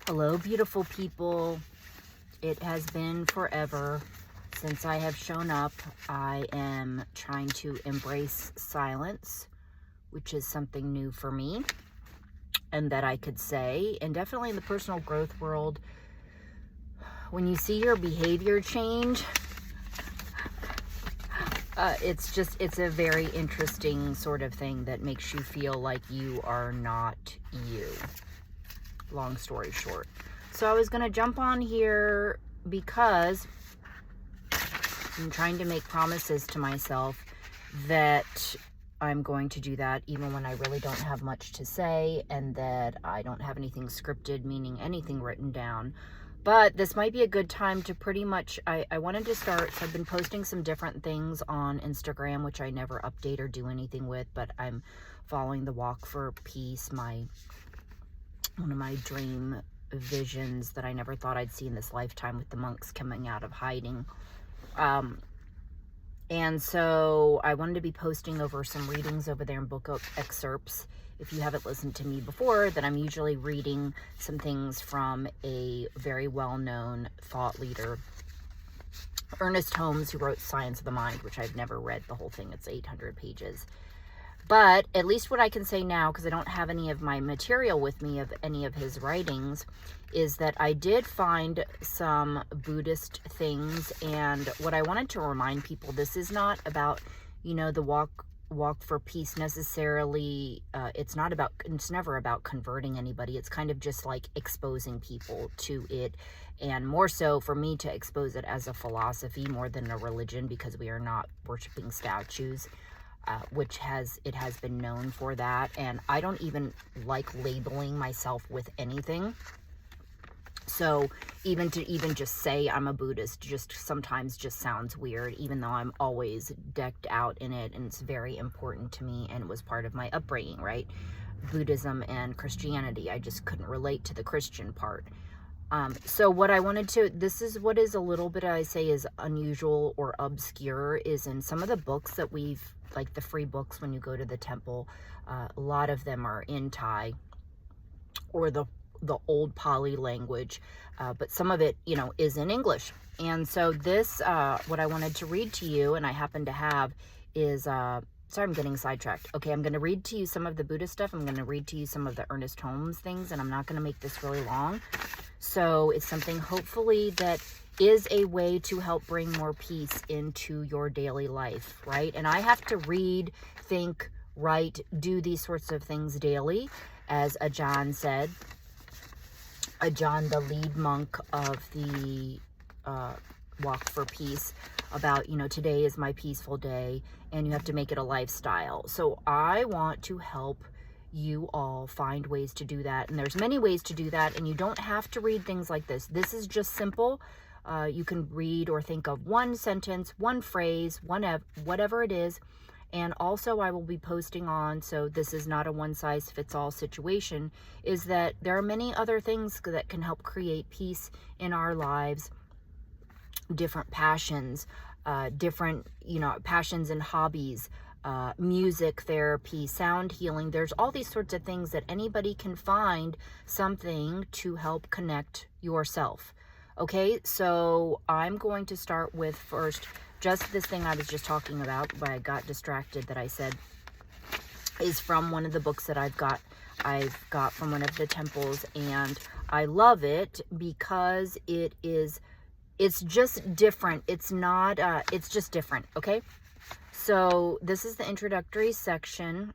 Hello, beautiful people. It has been forever since I have shown up. I am trying to embrace silence, which is something new for me, and that I could say. And definitely in the personal growth world, when you see your behavior change, it's a very interesting sort of thing that makes you feel like you are not you. Long story short. So I was going to jump on here because I'm trying to make promises to myself that I'm going to do that even when I really don't have much to say, and that I don't have anything scripted, meaning anything written down. But this might be a good time to pretty much, I wanted to start, so I've been posting some different things on Instagram, which I never update or do anything with, but I'm following the Walk for Peace, one of my dream visions that I never thought I'd see in this lifetime, with the monks coming out of hiding. And so I wanted to be posting over some readings over there in book excerpts. If you haven't listened to me before, then I'm usually reading some things from a very well-known thought leader, Ernest Holmes, who wrote Science of the Mind, which I've never read the whole thing. It's 800 pages. But at least what I can say now, because I don't have any of my material with me of any of his writings, is that I did find some Buddhist things. And what I wanted to remind people, this is not about, the walk for peace necessarily. It's never about converting anybody. It's kind of just like exposing people to it. And more so for me to expose it as a philosophy more than a religion, because we are not worshiping statues. Which has been known for that, and I don't even like labeling myself with anything. So even to just say I'm a Buddhist just sometimes just sounds weird, even though I'm always decked out in it, and it's very important to me, and it was part of my upbringing, right? Buddhism and Christianity. I just couldn't relate to the Christian part. So what I wanted to, this is what is a little bit, I say, is unusual or obscure, is in some of the books that we've, like the free books when you go to the temple, a lot of them are in Thai or the old Pali language, but some of it, is in English. And so this, what I wanted to read to you, and I happen to have, is, sorry, I'm getting sidetracked. Okay, I'm going to read to you some of the Buddhist stuff. I'm going to read to you some of the Ernest Holmes things, and I'm not going to make this really long. So it's something hopefully that is a way to help bring more peace into your daily life, right? And I have to read, think, write, do these sorts of things daily, as Ajaan said. Ajaan, the lead monk of the Walk for Peace, about, today is my peaceful day, and you have to make it a lifestyle. So I want to help you all find ways to do that, and there's many ways to do that, and you don't have to read things like this. This is just simple. You can read or think of one sentence, one phrase, whatever it is. And also I will be posting on, so this is not a one-size-fits-all situation, is that there are many other things that can help create peace in our lives. Different passions, passions and hobbies, music therapy, sound healing. There's all these sorts of things that anybody can find something to help connect yourself. Okay, so I'm going to start with first just this thing I was just talking about, but I got distracted, that I said is from one of the books that I've got from one of the temples, and I love it because it's just different. It's not, it's just different. Okay. So this is the introductory section.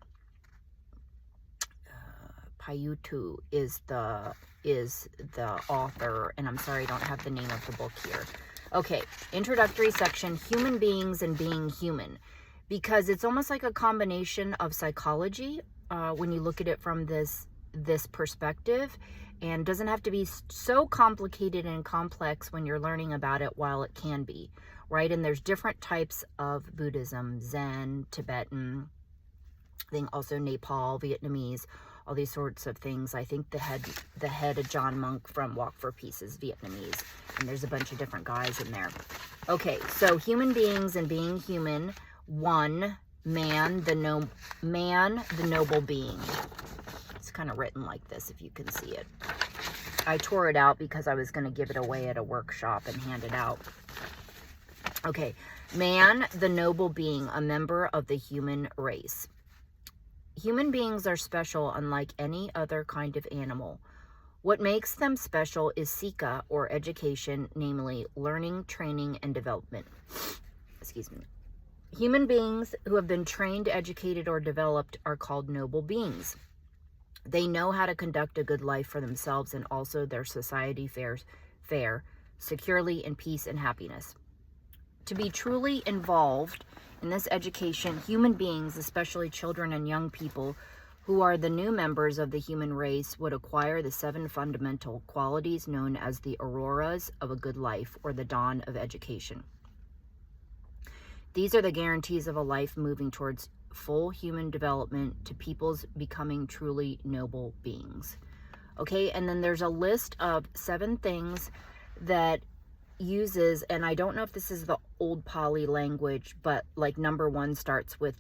Payutu is the author, and I'm sorry I don't have the name of the book here. Okay, introductory section, human beings and being human, because it's almost like a combination of psychology when you look at it from this perspective, and doesn't have to be so complicated and complex when you're learning about it, while it can be, right? And there's different types of Buddhism: Zen, Tibetan, I think also Nepal, Vietnamese, all these sorts of things. I think the head Ajaan monk from Walk for Peace is Vietnamese, and there's a bunch of different guys in there. Okay, so human beings and being human. One, man, the noble being. It's kind of written like this, if you can see it. I tore it out because I was going to give it away at a workshop and hand it out. Okay. Man, the noble being, a member of the human race. Human beings are special unlike any other kind of animal. What makes them special is Sika, or education, namely learning, training, and development. Excuse me. Human beings who have been trained, educated, or developed are called noble beings. They know how to conduct a good life for themselves and also their society fair, securely in peace and happiness. To be truly involved in this education, human beings, especially children and young people who are the new members of the human race, would acquire the 7 fundamental qualities known as the auroras of a good life, or the dawn of education. These are the guarantees of a life moving towards full human development, to peoples becoming truly noble beings. Okay, and then there's a list of 7 things that uses, and I don't know if this is the old Pali language, but like number 1 starts with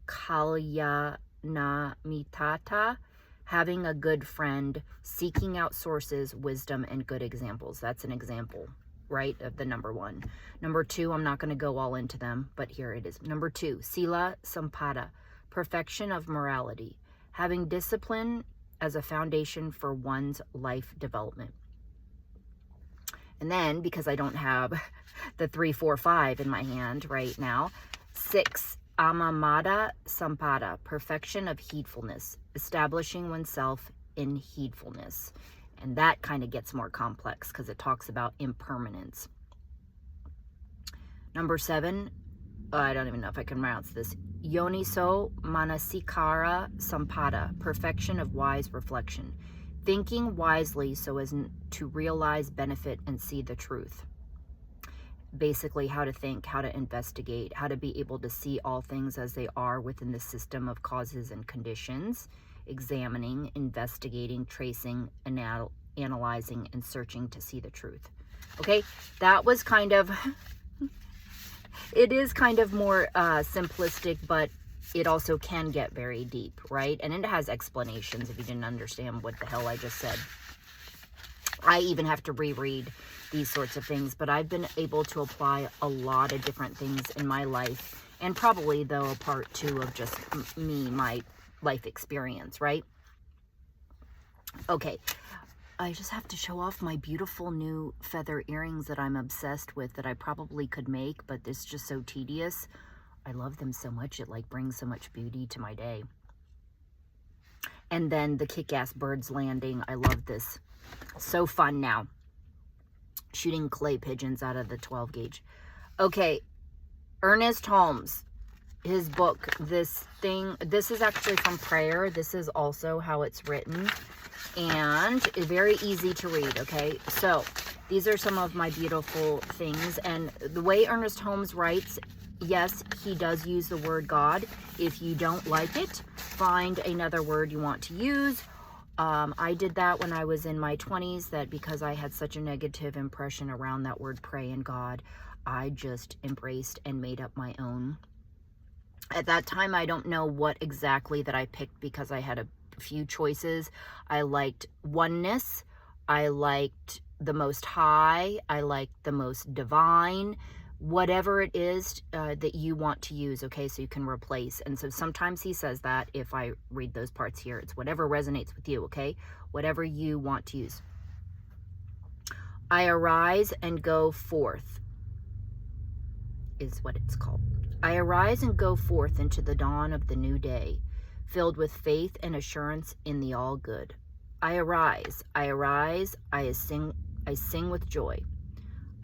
kalya mitata, having a good friend, seeking out sources, wisdom, and good examples. That's an example, right, of the number 1. Number 2, I'm not going to go all into them, but here it is. Number 2, sila sampada, perfection of morality, having discipline as a foundation for one's life development. And then, because I don't have the 3, 4, 5 in my hand right now, 6, amamada sampada, perfection of heedfulness, establishing oneself in heedfulness. And that kind of gets more complex because it talks about impermanence. Number 7, I don't even know if I can pronounce this, yoniso manasikara sampada, perfection of wise reflection, thinking wisely so as to realize benefit and see the truth. Basically, how to think, how to investigate, how to be able to see all things as they are within the system of causes and conditions, examining, investigating, tracing, analyzing, and searching to see the truth. Okay, that was kind of, it is kind of more simplistic, but it also can get very deep, right? And it has explanations if you didn't understand what the hell I just said. I even have to reread these sorts of things, but I've been able to apply a lot of different things in my life, and probably, though, a part 2 of just me, my life experience, right? Okay, I just have to show off my beautiful new feather earrings that I'm obsessed with, that I probably could make, but it's just so tedious. I love them so much, it like brings so much beauty to my day. And then the kick-ass birds landing, I love this. So fun now. Shooting clay pigeons out of the 12 gauge. Okay, Ernest Holmes, his book, this is actually from prayer. This is also how it's written, and very easy to read. Okay, so these are some of my beautiful things, and the way Ernest Holmes writes, yes, he does use the word God. If you don't like it, find another word you want to use. I did that when I was in my 20s, that because I had such a negative impression around that word pray and God, I just embraced and made up my own. At that time, I don't know what exactly that I picked, because I had a few choices. I liked oneness. I liked the Most High. I liked the Most Divine. Whatever it is that you want to use, okay, so you can replace. And so sometimes he says that, if I read those parts here, it's whatever resonates with you, okay, whatever you want to use. I arise and go forth is what it's called. I arise and go forth into the dawn of the new day, filled with faith and assurance in the all good. I arise, I sing with joy.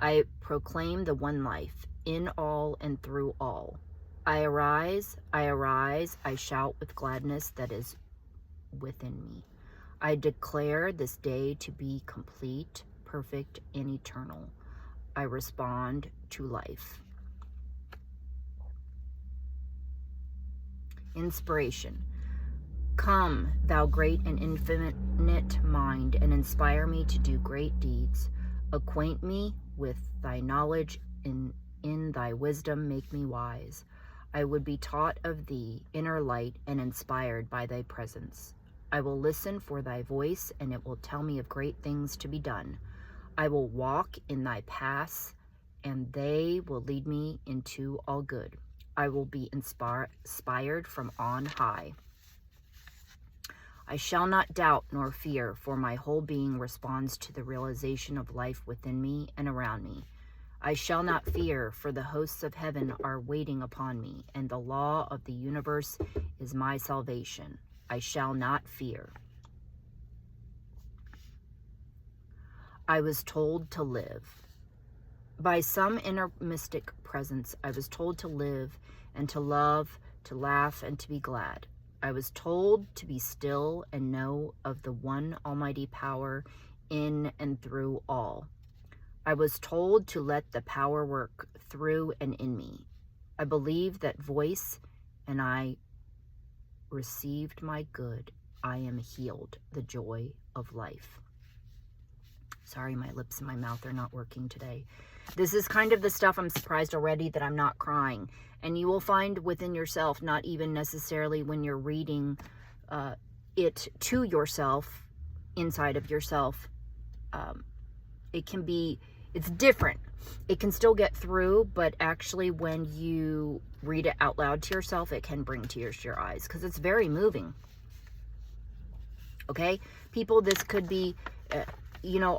I proclaim the one life, in all and through all. I arise, I shout with gladness that is within me. I declare this day to be complete, perfect, and eternal. I respond to life. Inspiration. Come, thou great and infinite mind, and inspire me to do great deeds. Acquaint me with thy knowledge, in thy wisdom make me wise. I would be taught of thee, inner light, and inspired by thy presence. I will listen for thy voice, and it will tell me of great things to be done. I will walk in thy paths, and they will lead me into all good. I will be inspired from on high. I shall not doubt nor fear, for my whole being responds to the realization of life within me and around me. I shall not fear, for the hosts of heaven are waiting upon me, and the law of the universe is my salvation. I shall not fear. I was told to live. By some inner mystic presence, I was told to live and to love, to laugh and to be glad. I was told to be still and know of the one almighty power in and through all. I was told to let the power work through and in me. I believed that voice, and I received my good. I am healed, the joy of life. Sorry, my lips and my mouth are not working today. This is kind of the stuff I'm surprised already that I'm not crying. And you will find within yourself, not even necessarily when you're reading it to yourself, inside of yourself, it's different. It can still get through, but actually when you read it out loud to yourself, it can bring tears to your eyes because it's very okay? People, this could be,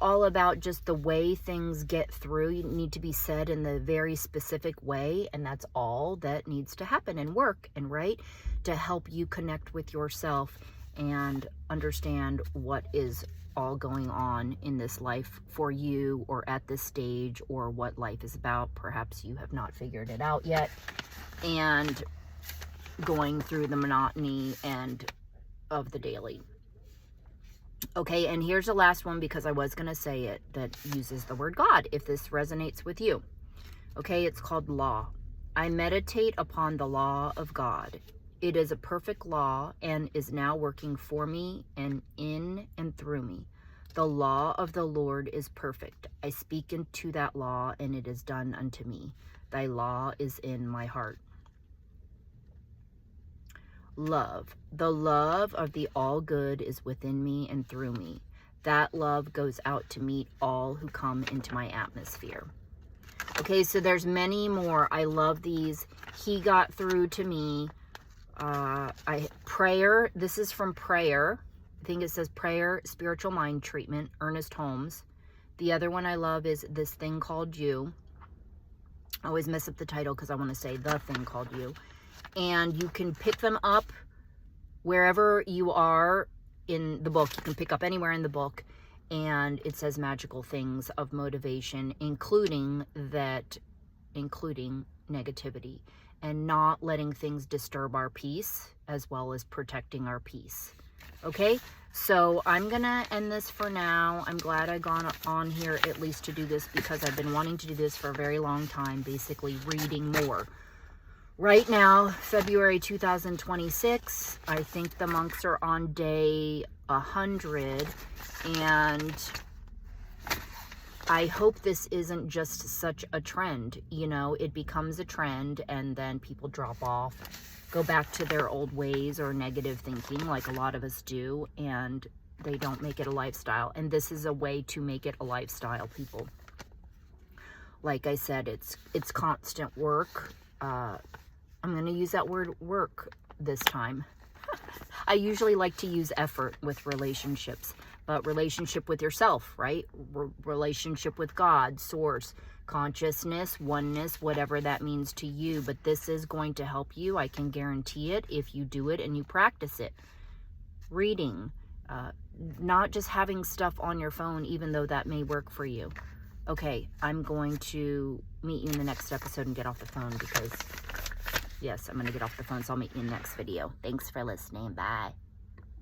all about just the way things get through. You need to be said in the very specific way, and that's all that needs to happen and work and right to help you connect with yourself and understand what is all going on in this life for you, or at this stage, or what life is about. Perhaps you have not figured it out yet, and going through the monotony and of the daily. Okay, and here's the last one, because I was going to say it, that uses the word God, if this resonates with you. Okay, it's called law. I meditate upon the law of God. It is a perfect law and is now working for me and in and through me. The law of the Lord is perfect. I speak into that law, and it is done unto me. Thy law is in my heart. Love. The love of the all good is within me and through me. That love goes out to meet all who come into my atmosphere. Okay, so there's many more. I love these. He got through to me. Prayer. This is from Prayer. I think it says Prayer, Spiritual Mind Treatment, Ernest Holmes. The other one I love is This Thing Called You. I always mess up the title because I want to say The Thing Called You. And you can pick them up wherever you are in the book. You can pick up anywhere in the book, and it says magical things of motivation, including negativity, and not letting things disturb our peace, as well as protecting our peace. Okay, so I'm gonna end this for now. I'm glad I got on here at least to do this, because I've been wanting to do this for a very long time, basically reading more. Right now, February 2026, I think the monks are on day 100, and I hope this isn't just such a trend. It becomes a trend, and then people drop off, go back to their old ways or negative thinking, like a lot of us do, and they don't make it a lifestyle. And this is a way to make it a lifestyle, people. Like I said, it's constant work. I'm going to use that word work this time. I usually like to use effort with relationships, but relationship with yourself, right? Relationship with God, source, consciousness, oneness, whatever that means to you. But this is going to help you. I can guarantee it if you do it and you practice it. Reading, not just having stuff on your phone, even though that may work for you. Okay, I'm going to meet you in the next episode and get off the phone, because yes, I'm going to get off the phone, so I'll meet you in the next video. Thanks for listening. Bye.